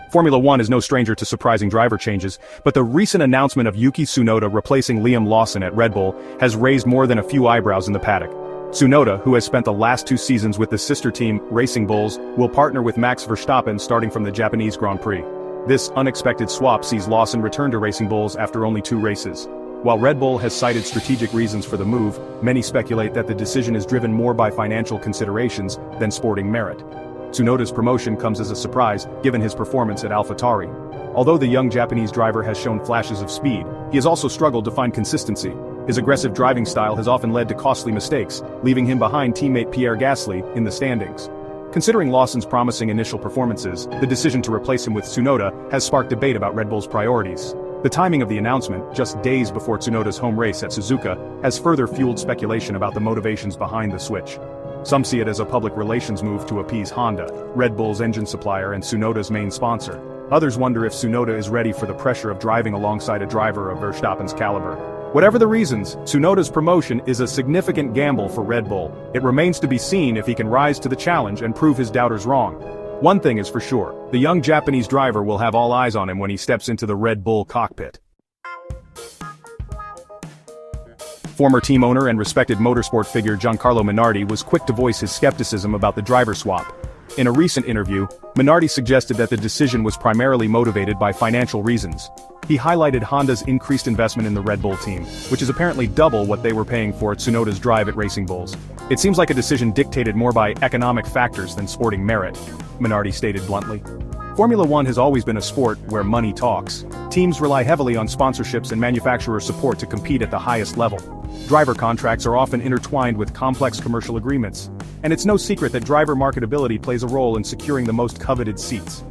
Formula One is no stranger to surprising driver changes, but the recent announcement of Yuki Tsunoda replacing Lawson at Red Bull has raised more than a few eyebrows in the paddock. Tsunoda, who has spent the last 2 seasons with the sister team, Racing Bulls, will partner with Max Verstappen starting from the Japanese Grand Prix. This unexpected swap sees Lawson return to Racing Bulls after only 2 races. While Red Bull has cited strategic reasons for the move, many speculate that the decision is driven more by financial considerations than sporting merit. Tsunoda's promotion comes as a surprise, given his performance at AlphaTauri. Although the young Japanese driver has shown flashes of speed, he has also struggled to find consistency. His aggressive driving style has often led to costly mistakes, leaving him behind teammate Pierre Gasly in the standings. Considering Lawson's promising initial performances, the decision to replace him with Tsunoda has sparked debate about Red Bull's priorities. The timing of the announcement, just days before Tsunoda's home race at Suzuka, has further fueled speculation about the motivations behind the switch. Some see it as a public relations move to appease Honda, Red Bull's engine supplier and Tsunoda's main sponsor. Others wonder if Tsunoda is ready for the pressure of driving alongside a driver of Verstappen's caliber. Whatever the reasons, Tsunoda's promotion is a significant gamble for Red Bull. It remains to be seen if he can rise to the challenge and prove his doubters wrong. One thing is for sure, the young Japanese driver will have all eyes on him when he steps into the Red Bull cockpit. Former team owner and respected motorsport figure Giancarlo Minardi was quick to voice his skepticism about the driver swap. In a recent interview, Minardi suggested that the decision was primarily motivated by financial reasons. He highlighted Honda's increased investment in the Red Bull team, which is apparently double what they were paying for Tsunoda's drive at Racing Bulls. It seems like a decision dictated more by economic factors than sporting merit, Minardi stated bluntly. Formula One has always been a sport where money talks. Teams rely heavily on sponsorships and manufacturer support to compete at the highest level. Driver contracts are often intertwined with complex commercial agreements. And it's no secret that driver marketability plays a role in securing the most coveted seats.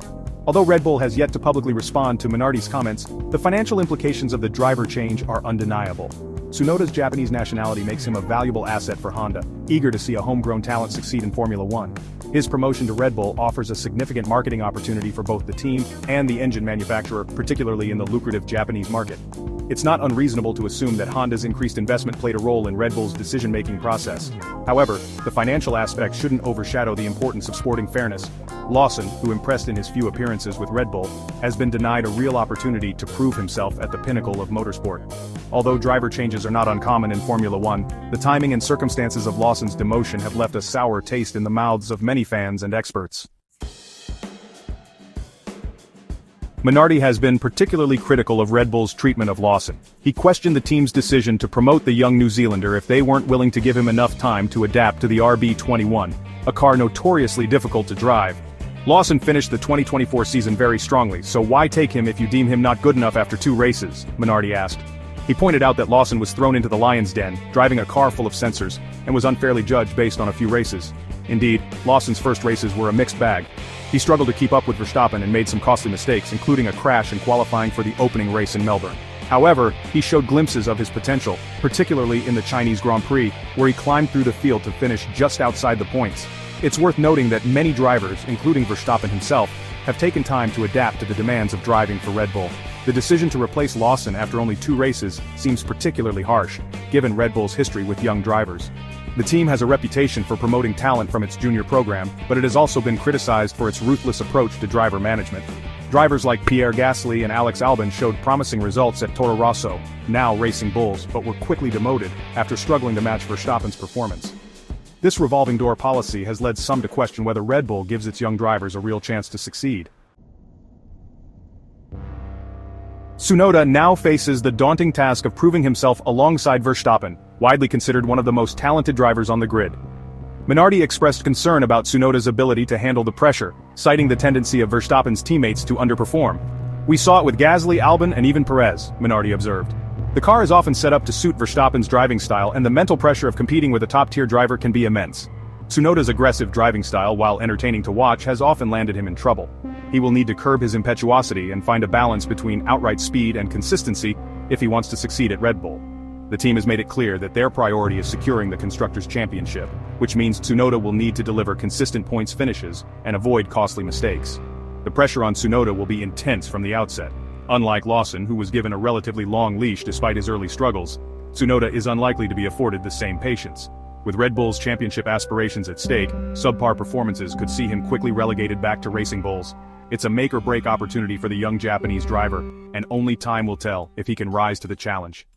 Although Red Bull has yet to publicly respond to Minardi's comments, the financial implications of the driver change are undeniable. Tsunoda's Japanese nationality makes him a valuable asset for Honda, eager to see a homegrown talent succeed in Formula One. His promotion to Red Bull offers a significant marketing opportunity for both the team and the engine manufacturer, particularly in the lucrative Japanese market. It's not unreasonable to assume that Honda's increased investment played a role in Red Bull's decision-making process. However, the financial aspect shouldn't overshadow the importance of sporting fairness. Lawson, who impressed in his few appearances with Red Bull, has been denied a real opportunity to prove himself at the pinnacle of motorsport. Although driver changes are not uncommon in Formula One, the timing and circumstances of Lawson's demotion have left a sour taste in the mouths of many fans and experts. Minardi has been particularly critical of Red Bull's treatment of Lawson. He questioned the team's decision to promote the young New Zealander if they weren't willing to give him enough time to adapt to the RB21, a car notoriously difficult to drive. Lawson finished the 2024 season very strongly, so why take him if you deem him not good enough after 2 races, Minardi asked. He pointed out that Lawson was thrown into the lion's den, driving a car full of sensors, and was unfairly judged based on a few races. Indeed, Lawson's first races were a mixed bag. He struggled to keep up with Verstappen and made some costly mistakes, including a crash in qualifying for the opening race in Melbourne. However, he showed glimpses of his potential, particularly in the Chinese Grand Prix, where he climbed through the field to finish just outside the points. It's worth noting that many drivers, including Verstappen himself, have taken time to adapt to the demands of driving for Red Bull. The decision to replace Lawson after only 2 races seems particularly harsh, given Red Bull's history with young drivers. The team has a reputation for promoting talent from its junior program, but it has also been criticized for its ruthless approach to driver management. Drivers like Pierre Gasly and Alex Albon showed promising results at Toro Rosso, now Racing Bulls, but were quickly demoted after struggling to match Verstappen's performance. This revolving door policy has led some to question whether Red Bull gives its young drivers a real chance to succeed. Tsunoda now faces the daunting task of proving himself alongside Verstappen, widely considered one of the most talented drivers on the grid. Minardi expressed concern about Tsunoda's ability to handle the pressure, citing the tendency of Verstappen's teammates to underperform. "We saw it with Gasly, Albon, and even Perez," Minardi observed. "The car is often set up to suit Verstappen's driving style, and the mental pressure of competing with a top-tier driver can be immense. Tsunoda's aggressive driving style, while entertaining to watch, has often landed him in trouble. He will need to curb his impetuosity and find a balance between outright speed and consistency if he wants to succeed at Red Bull." The team has made it clear that their priority is securing the Constructors' Championship, which means Tsunoda will need to deliver consistent points finishes and avoid costly mistakes. The pressure on Tsunoda will be intense from the outset. Unlike Lawson, who was given a relatively long leash despite his early struggles, Tsunoda is unlikely to be afforded the same patience. With Red Bull's championship aspirations at stake, subpar performances could see him quickly relegated back to Racing Bulls. It's a make-or-break opportunity for the young Japanese driver, and only time will tell if he can rise to the challenge.